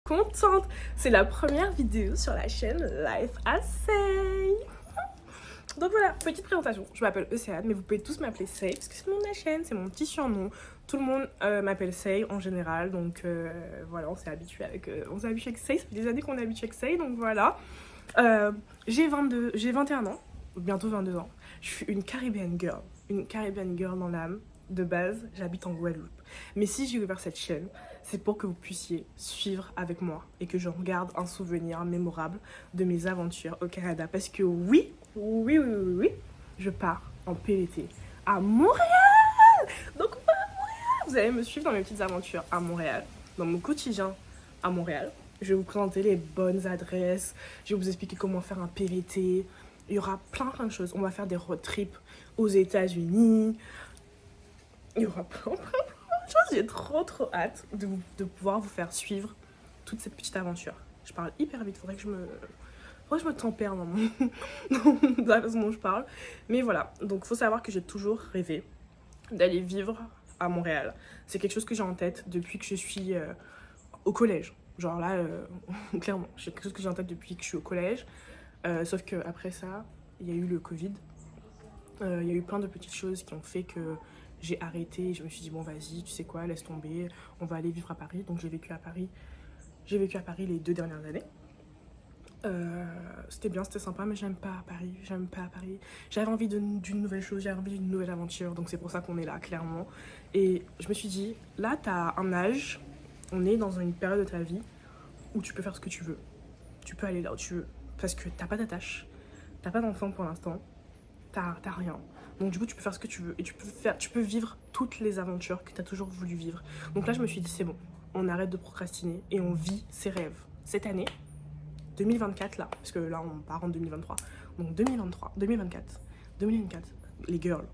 Contente, c'est la première vidéo sur la chaîne Life Assay. Donc voilà, petite présentation, je m'appelle Océane, mais vous pouvez tous m'appeler Say parce que c'est le nom de la chaîne, c'est mon petit surnom. Tout le monde m'appelle Say en général, donc voilà, on s'est habitué avec Say, ça fait des années qu'on est habitué avec Say, donc voilà. J'ai 21 ans, bientôt 22 ans. Je suis une Caribbean girl dans l'âme. De base, j'habite en Guadeloupe. Mais si j'ai ouvert cette chaîne, c'est pour que vous puissiez suivre avec moi et que je regarde un souvenir mémorable de mes aventures au Canada. Parce que oui, je pars en PVT à Montréal. Donc on va à Montréal. Vous allez me suivre dans mes petites aventures à Montréal, dans mon quotidien à Montréal. Je vais vous présenter les bonnes adresses, je vais vous expliquer comment faire un PVT. Il y aura plein de choses. On va faire des road trips aux États-Unis. Il y aura plein de choses. J'ai trop hâte de pouvoir vous faire suivre toute cette petite aventure. Je parle hyper vite, faudrait que je me tempère dans dans la façon dont je parle. Mais voilà, donc faut savoir que j'ai toujours rêvé d'aller vivre à Montréal. C'est quelque chose que j'ai en tête depuis que je suis au collège. Genre là, clairement, c'est quelque chose que j'ai en tête depuis que je suis au collège. Sauf qu'après ça, il y a eu le Covid. Il y a eu plein de petites choses qui ont fait que j'ai arrêté. Je me suis dit, bon, vas-y, tu sais quoi, laisse tomber. On va aller vivre à Paris. Donc j'ai vécu à Paris. J'ai vécu à Paris les 2 dernières années. C'était bien, c'était sympa, mais j'aime pas Paris. J'avais envie d'une nouvelle chose, j'avais envie d'une nouvelle aventure. Donc c'est pour ça qu'on est là, clairement. Et je me suis dit, là, t'as un âge, on est dans une période de ta vie où tu peux faire ce que tu veux. Tu peux aller là où tu veux. Parce que t'as pas d'attache, t'as pas d'enfant pour l'instant, t'as rien. Donc du coup tu peux faire ce que tu veux et tu peux vivre toutes les aventures que t'as toujours voulu vivre. Donc là je me suis dit c'est bon, on arrête de procrastiner et on vit ses rêves. Cette année, 2024 là, parce que là on part en 2023, donc 2024, les girls,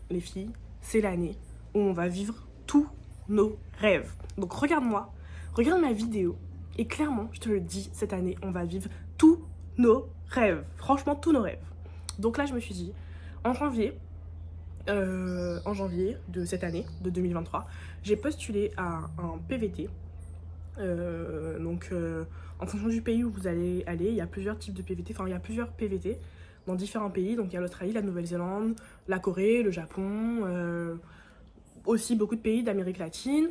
les filles, c'est l'année où on va vivre tous nos rêves. Donc regarde-moi, regarde ma vidéo et clairement je te le dis, cette année on va vivre tous nos rêves, franchement tous nos rêves. Donc là je me suis dit, en janvier de cette année, de 2023, j'ai postulé à un PVT. En fonction du pays où vous allez aller, il y a plusieurs types de PVT, enfin il y a plusieurs PVT dans différents pays. Donc il y a l'Australie, la Nouvelle-Zélande, la Corée, le Japon, aussi beaucoup de pays d'Amérique latine.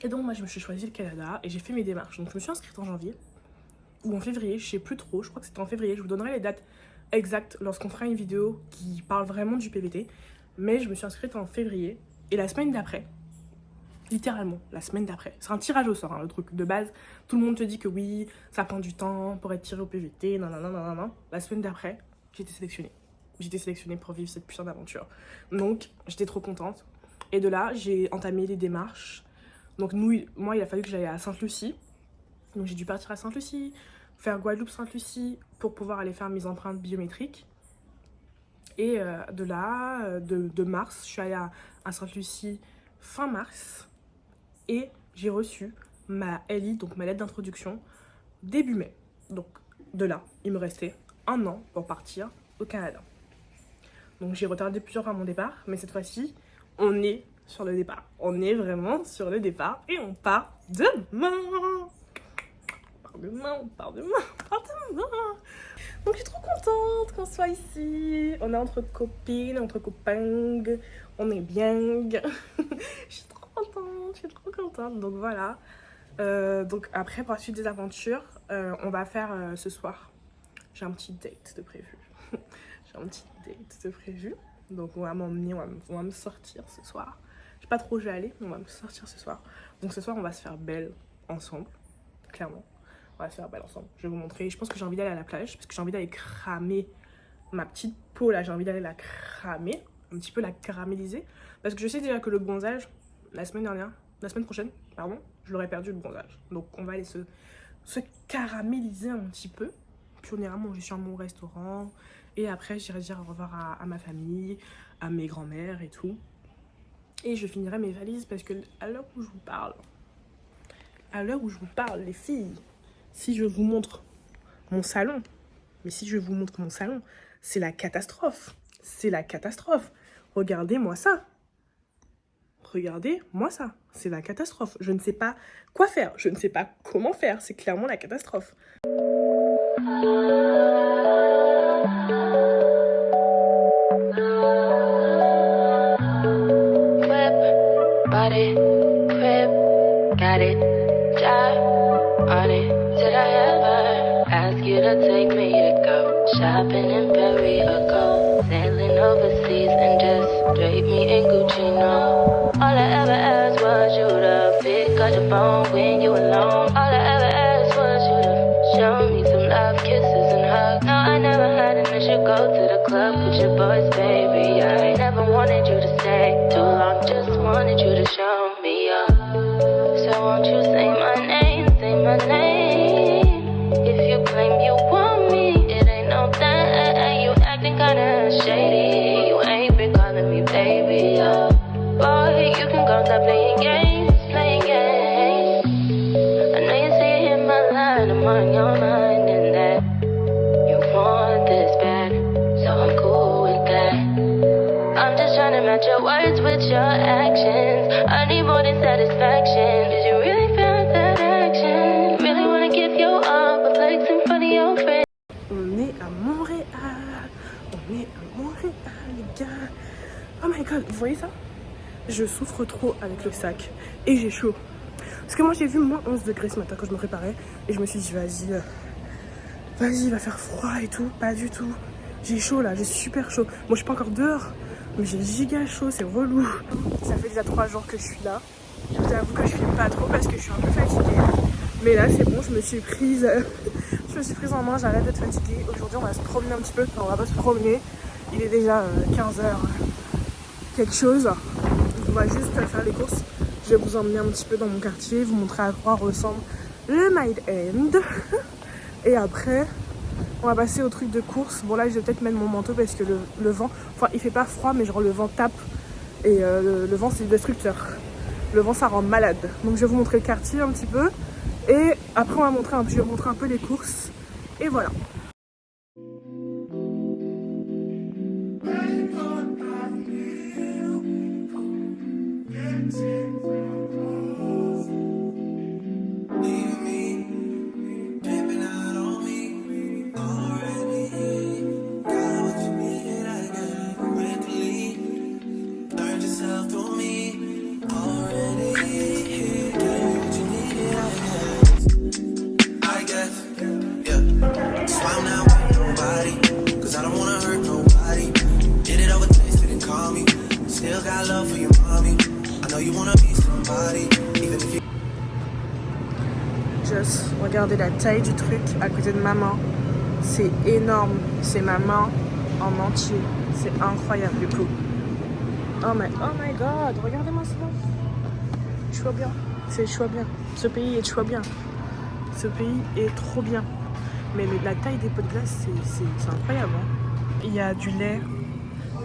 Et donc moi je me suis choisi le Canada et j'ai fait mes démarches. Donc je me suis inscrite en janvier ou en février, je sais plus trop, je crois que c'était en février. Je vous donnerai les dates exactes lorsqu'on fera une vidéo qui parle vraiment du PVT. Mais je me suis inscrite en février et la semaine d'après, littéralement, la semaine d'après, c'est un tirage au sort, hein, le truc de base. Tout le monde te dit que oui, ça prend du temps pour être tiré au PVT, non. La semaine d'après, j'ai été sélectionnée. J'ai été sélectionnée pour vivre cette putain d'aventure. Donc, j'étais trop contente. Et de là, j'ai entamé les démarches. Donc, moi, il a fallu que j'aille à Sainte-Lucie. Donc, j'ai dû partir à Sainte-Lucie, faire Guadeloupe-Sainte-Lucie pour pouvoir aller faire mes empreintes biométriques. Et de là, de mars, je suis allée à Sainte-Lucie fin mars. Et j'ai reçu ma LI, donc ma lettre d'introduction, début mai. Donc de là, il me restait 1 an pour partir au Canada. Donc j'ai retardé plusieurs fois mon départ, mais cette fois-ci, on est sur le départ. On est vraiment sur le départ et on part demain. On part demain. Donc je suis trop contente qu'on soit ici. On est entre copines, entre copains. On est bien. Je suis trop contente. Donc voilà. Donc après, pour la suite des aventures, on va faire ce soir. J'ai un petit date de prévu. Donc on va m'emmener, on va me sortir ce soir. Je sais pas trop où je vais aller, mais on va me sortir ce soir. Donc ce soir, on va se faire belle ensemble, clairement. On va se faire belle ensemble. Je vais vous montrer. Je pense que j'ai envie d'aller à la plage parce que j'ai envie d'aller cramer ma petite peau là. J'ai envie d'aller la cramer, un petit peu la caraméliser. Parce que je sais déjà que le bronzage, la semaine prochaine, pardon, je l'aurais perdu le bronzage. Donc on va aller se caraméliser un petit peu. Puis on ira manger sur mon restaurant. Et après, j'irai dire au revoir à ma famille, à mes grands-mères et tout. Et je finirai mes valises parce que à l'heure où je vous parle, les filles, si je vous montre mon salon, c'est la catastrophe. Regardez-moi ça. Regardez-moi ça. C'est la catastrophe. Je ne sais pas quoi faire. Je ne sais pas comment faire. C'est clairement la catastrophe. Shopping in Paris ago, sailing overseas and just drape me in Gucci, no. All I ever asked was you to pick up your phone when you alone. All I ever asked was you to show me some love, kisses and hugs. No, I never had an issue, go to the club with your boys, baby. I never wanted you to stay too long, just wanted you to show me up. So won't you say my name, say my name. If you claim you want me, it ain't no that. You acting kinda shady, you ain't been calling me baby, yeah. Boy, you can go stop playing games, playing games. I know you see it in my line, I'm on your mind and that you want this bad, so I'm cool with that. I'm just trying to match your words with your actions. I need more than satisfaction. Did you really feel that action? Really wanna give you all the flex in front of your friends. On est à Montréal. On est à Montréal, les gars. Oh my god, vous voyez ça? Je souffre trop avec le sac et j'ai chaud. Parce que moi j'ai vu moins 11 degrés ce matin quand je me préparais. Et je me suis dit vas-y, il va faire froid et tout. Pas du tout. J'ai chaud là, j'ai super chaud. Moi je suis pas encore dehors, mais j'ai giga chaud, c'est relou. Ça fait déjà 3 jours que je suis là. Je vous avoue que je filme pas trop parce que je suis un peu fatiguée. Mais là c'est bon, je me suis prise en main, j'arrête d'être fatiguée. Aujourd'hui on va se promener un petit peu. Enfin, on va pas se promener, il est déjà 15h quelque chose. On va juste faire les courses. Je vais vous emmener un petit peu dans mon quartier, vous montrer à quoi ressemble le Mile End. Et après, on va passer au truc de course. Bon là, je vais peut-être mettre mon manteau parce que le vent, enfin il fait pas froid, mais genre le vent tape. Et le vent c'est destructeur. Le vent ça rend malade. Donc je vais vous montrer le quartier un petit peu. Et après je vais vous montrer un peu les courses. Et voilà. Just regardez la taille du truc à côté de ma main. C'est énorme. C'est ma main en entier. C'est incroyable du coup. Oh my god, regardez-moi ça. Choix bien. C'est choix bien. Ce pays est choix bien. Ce pays est trop bien. Mais la taille des pots de glace, c'est incroyable. Hein. Il y a du lait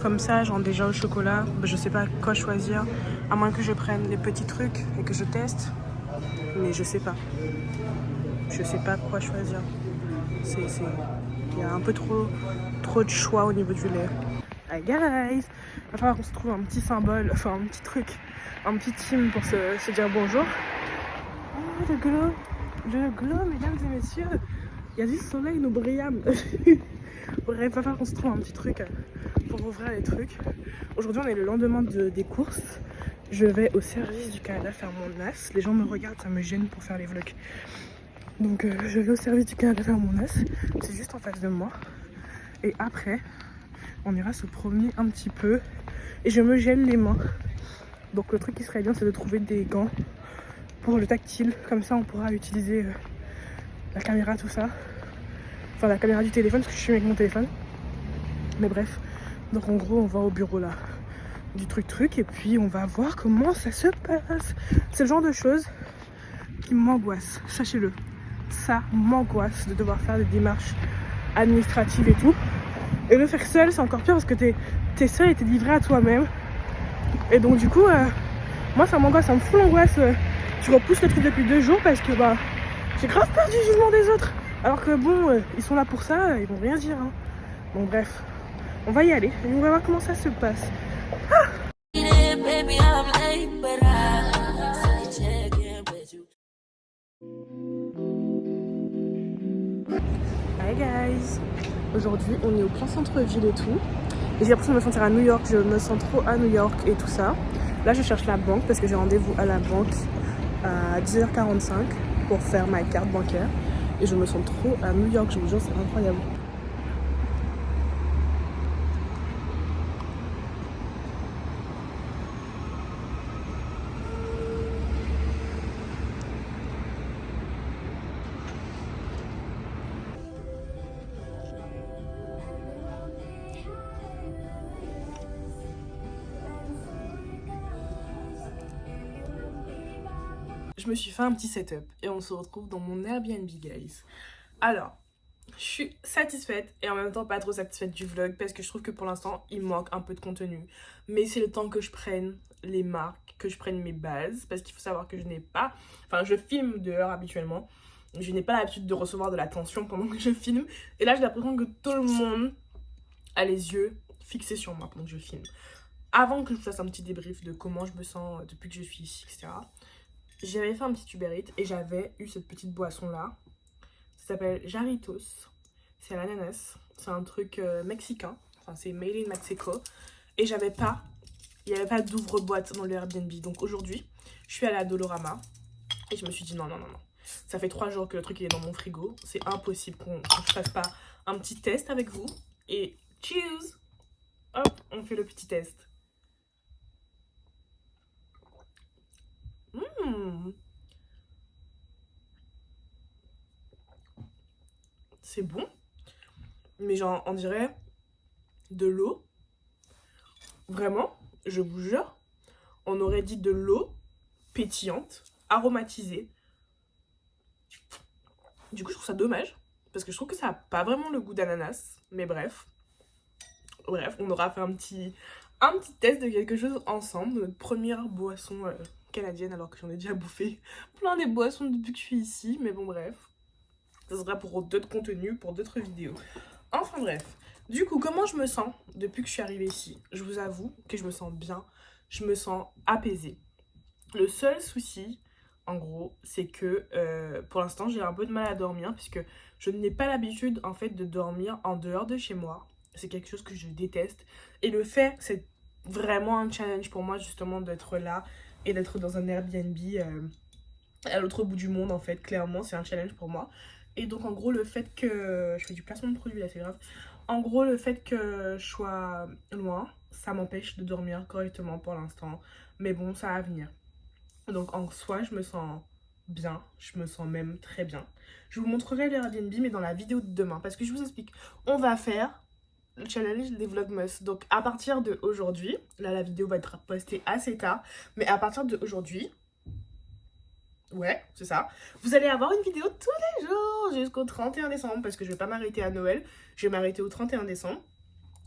comme ça, genre déjà au chocolat. Je sais pas quoi choisir. À moins que je prenne les petits trucs et que je teste. Mais je sais pas. Je sais pas quoi choisir. Il y a un peu trop de choix au niveau du lait. Hi guys! Il va falloir qu'on se trouve un petit symbole, enfin un petit truc, un petit team pour se dire bonjour. Oh, le glow, mesdames et messieurs. Il y a du soleil, nous brillons. Bref, il va falloir qu'on se trouve un petit truc pour ouvrir les trucs. Aujourd'hui, on est le lendemain des courses. Je vais au service du Canada faire mon as. Les gens me regardent, ça me gêne pour faire les vlogs. Donc je vais au service du Canada faire mon as. C'est juste en face de moi. Et après, on ira se promener un petit peu. Et je me gèle les mains. Donc le truc qui serait bien, c'est de trouver des gants pour le tactile. Comme ça, on pourra utiliser la caméra, tout ça. Enfin, la caméra du téléphone, parce que je suis avec mon téléphone. Mais bref. Donc en gros, on va au bureau là. Du truc et puis on va voir comment ça se passe. C'est le genre de choses qui m'angoisse, sachez-le. Ça m'angoisse de devoir faire des démarches administratives et tout. Et le faire seul, c'est encore pire parce que t'es seul et t'es livré à toi-même. Et donc du coup, moi ça m'angoisse, ça me fout l'angoisse. Je repousse le truc depuis 2 jours parce que j'ai grave peur du jugement des autres. Alors que bon, ils sont là pour ça, ils vont rien dire. Hein. Bon bref, on va y aller et on va voir comment ça se passe. I'm late, but I still check in with you. Hi guys! Aujourd'hui, on est au plein centre-ville et tout. Et j'ai l'impression de me sentir à New York, je me sens trop à New York et tout ça. Là, je cherche la banque parce que j'ai rendez-vous à la banque à 10h45 pour faire ma carte bancaire. Et je me sens trop à New York, je vous jure, c'est incroyable. Je me suis fait un petit setup et on se retrouve dans mon Airbnb, guys. Alors, je suis satisfaite et en même temps pas trop satisfaite du vlog parce que je trouve que pour l'instant il manque un peu de contenu. Mais c'est le temps que je prenne les marques, que je prenne mes bases, parce qu'il faut savoir que je n'ai pas... Enfin, je filme dehors habituellement. Je n'ai pas l'habitude de recevoir de l'attention pendant que je filme. Et là j'ai l'impression que tout le monde a les yeux fixés sur moi pendant que je filme. Avant que je fasse un petit débrief de comment je me sens depuis que je suis ici, etc. J'avais fait un petit Uber Eats et j'avais eu cette petite boisson là. Ça s'appelle Jarritos. C'est à l'ananas. C'est un truc mexicain. Enfin, c'est made in Mexico. Et il n'y avait pas d'ouvre-boîte dans le Airbnb. Donc aujourd'hui, je suis allée à Dolorama. Et je me suis dit non. Ça fait 3 jours que le truc est dans mon frigo. C'est impossible qu'on ne fasse pas un petit test avec vous. Et cheers! Hop, on fait le petit test. C'est bon, mais genre on dirait de l'eau. Vraiment, je vous jure, on aurait dit de l'eau pétillante, aromatisée. Du coup, je trouve ça dommage parce que je trouve que ça n'a pas vraiment le goût d'ananas. Mais bref, on aura fait un petit test de quelque chose ensemble. Notre première boisson canadienne, alors que j'en ai déjà bouffé plein des boissons depuis que je suis ici. Mais bon, bref. Ça sera pour d'autres contenus, pour d'autres vidéos. Enfin bref. Du coup, comment je me sens depuis que je suis arrivée ici? Je vous avoue que je me sens bien. Je me sens apaisée. Le seul souci, en gros, c'est que pour l'instant, j'ai un peu de mal à dormir puisque je n'ai pas l'habitude, en fait, de dormir en dehors de chez moi. C'est quelque chose que je déteste. Et le fait, c'est vraiment un challenge pour moi, justement, d'être là et d'être dans un Airbnb à l'autre bout du monde, en fait. Clairement, c'est un challenge pour moi. Et donc en gros le fait que... Je fais du placement de produit là, c'est grave. En gros le fait que je sois loin, ça m'empêche de dormir correctement pour l'instant. Mais bon, ça va venir. Donc en soi, je me sens bien. Je me sens même très bien. Je vous montrerai l'Airbnb mais dans la vidéo de demain. Parce que je vous explique, on va faire le challenge des Vlogmas. Donc à partir d'aujourd'hui, là la vidéo va être postée assez tard. Mais à partir d'aujourd'hui... Ouais, c'est ça. Vous allez avoir une vidéo tous les jours jusqu'au 31 décembre parce que je vais pas m'arrêter à Noël. Je vais m'arrêter au 31 décembre.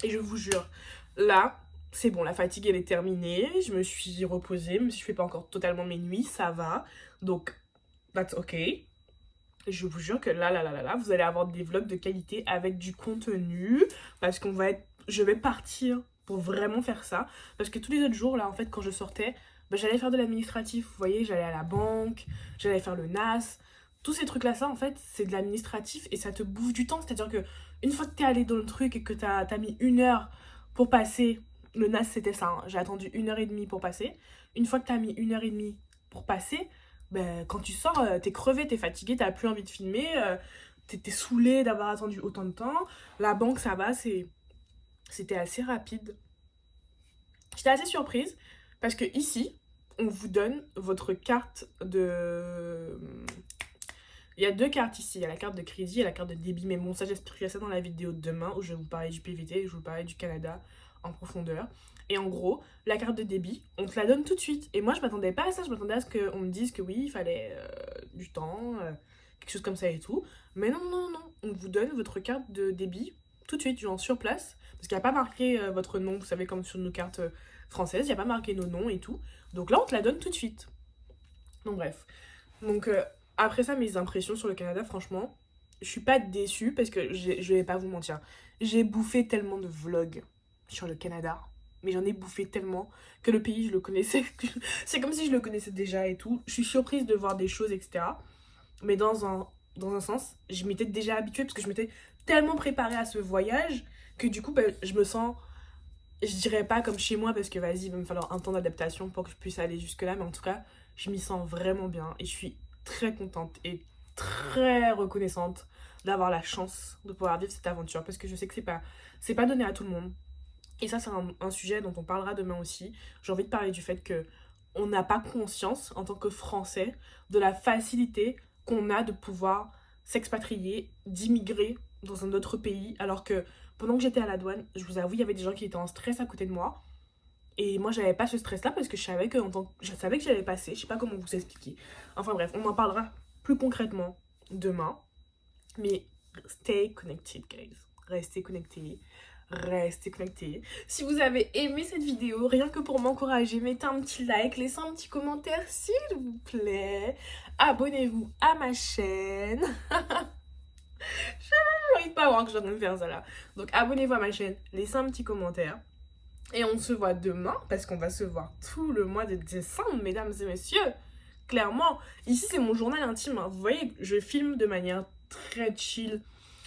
Et je vous jure, là, c'est bon, la fatigue elle est terminée. Je me suis reposée, même si je fais pas encore totalement mes nuits, ça va. Donc, that's ok. Je vous jure que là, vous allez avoir des vlogs de qualité avec du contenu. Parce je vais partir pour vraiment faire ça. Parce que tous les autres jours, là, en fait, quand je sortais... j'allais faire de l'administratif, vous voyez, j'allais à la banque, j'allais faire le NAS. Tous ces trucs-là, ça, en fait, c'est de l'administratif et ça te bouffe du temps. C'est-à-dire que une fois que t'es allé dans le truc et que t'as mis 1 heure pour passer, le NAS, c'était ça, hein. J'ai attendu 1h30 pour passer. Une fois que t'as mis 1h30 pour passer, quand tu sors, t'es crevé, t'es fatigué, t'as plus envie de filmer, t'es saoulé d'avoir attendu autant de temps. La banque, ça va, c'était assez rapide. J'étais assez surprise parce que ici, on vous donne votre carte de... Il y a 2 cartes ici, il y a la carte de crédit et la carte de débit. Mais bon, ça j'expliquerai ça dans la vidéo de demain où je vais vous parler du PVT et je vais vous parler du Canada en profondeur. Et en gros, la carte de débit, on te la donne tout de suite. Et moi, je m'attendais pas à ça, je m'attendais à ce qu'on me dise que oui, il fallait du temps, quelque chose comme ça et tout. Mais non, on vous donne votre carte de débit tout de suite, genre sur place. Parce qu'il n'y a pas marqué votre nom, vous savez, comme sur nos cartes françaises, il n'y a pas marqué nos noms et tout. Donc là, on te la donne tout de suite. Donc bref. Donc après ça, mes impressions sur le Canada, franchement, je suis pas déçue parce que je vais pas vous mentir. J'ai bouffé tellement de vlogs sur le Canada. mais j'en ai bouffé tellement que le pays, je le connaissais. C'est comme si je le connaissais déjà et tout. Je suis surprise de voir des choses, etc. Mais dans un sens, je m'étais déjà habituée parce que je m'étais tellement préparée à ce voyage que du coup, ben, je me sens, je dirais pas comme chez moi parce que vas-y, il va me falloir un temps d'adaptation pour que je puisse aller jusque-là, mais en tout cas, je m'y sens vraiment bien et je suis très contente et très reconnaissante d'avoir la chance de pouvoir vivre cette aventure parce que je sais que c'est pas donné à tout le monde. Et ça, c'est un sujet dont on parlera demain aussi. J'ai envie de parler du fait que on n'a pas conscience, en tant que Français, de la facilité qu'on a de pouvoir s'expatrier, d'immigrer dans un autre pays, alors que pendant que j'étais à la douane, je vous avoue, il y avait des gens qui étaient en stress à côté de moi. Et moi, j'avais pas ce stress-là parce que je savais que j'allais passer. Je sais pas comment vous expliquer. Enfin bref, on en parlera plus concrètement demain. Mais stay connected, guys. Restez connectés. Restez connectés. Si vous avez aimé cette vidéo, rien que pour m'encourager, mettez un petit like, laissez un petit commentaire s'il vous plaît. Abonnez-vous à ma chaîne. J'arrive pas à voir que je dois me faire ça là. Donc abonnez-vous à ma chaîne, laissez un petit commentaire. Et on se voit demain, parce qu'on va se voir tout le mois de décembre, mesdames et messieurs. Clairement, ici c'est mon journal intime, hein. Vous voyez, je filme de manière très chill.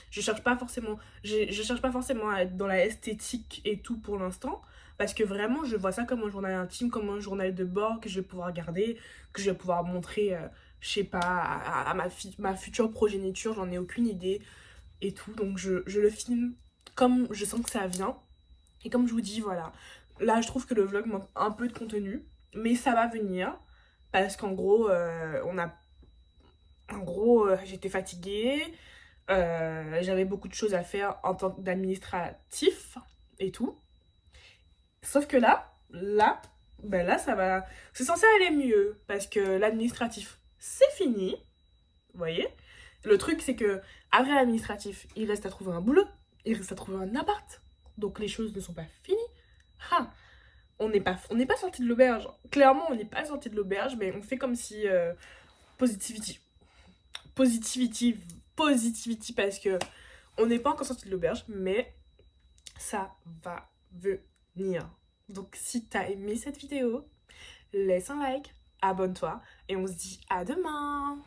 Je cherche pas forcément à être dans la esthétique et tout pour l'instant. Parce que vraiment, je vois ça comme un journal intime, comme un journal de bord que je vais pouvoir garder, que je vais pouvoir montrer, je sais pas, à ma future progéniture, j'en ai aucune idée et tout. Donc je le filme comme je sens que ça vient. Et comme je vous dis, voilà. Là, je trouve que le vlog manque un peu de contenu. Mais ça va venir. Parce qu'en gros, j'étais fatiguée. J'avais beaucoup de choses à faire en tant qu'administratif et tout. Sauf que là, ça va. C'est censé aller mieux. Parce que l'administratif, c'est fini. Vous voyez? Le truc, c'est que après l'administratif, il reste à trouver un boulot. Il reste à trouver un appart. Donc les choses ne sont pas finies. Ah, on n'est pas sorti de l'auberge. Clairement, on n'est pas sorti de l'auberge, mais on fait comme si positivity, positivity, positivity, parce que on n'est pas encore sorti de l'auberge, mais ça va venir. Donc si t'as aimé cette vidéo, laisse un like, abonne-toi, et on se dit à demain.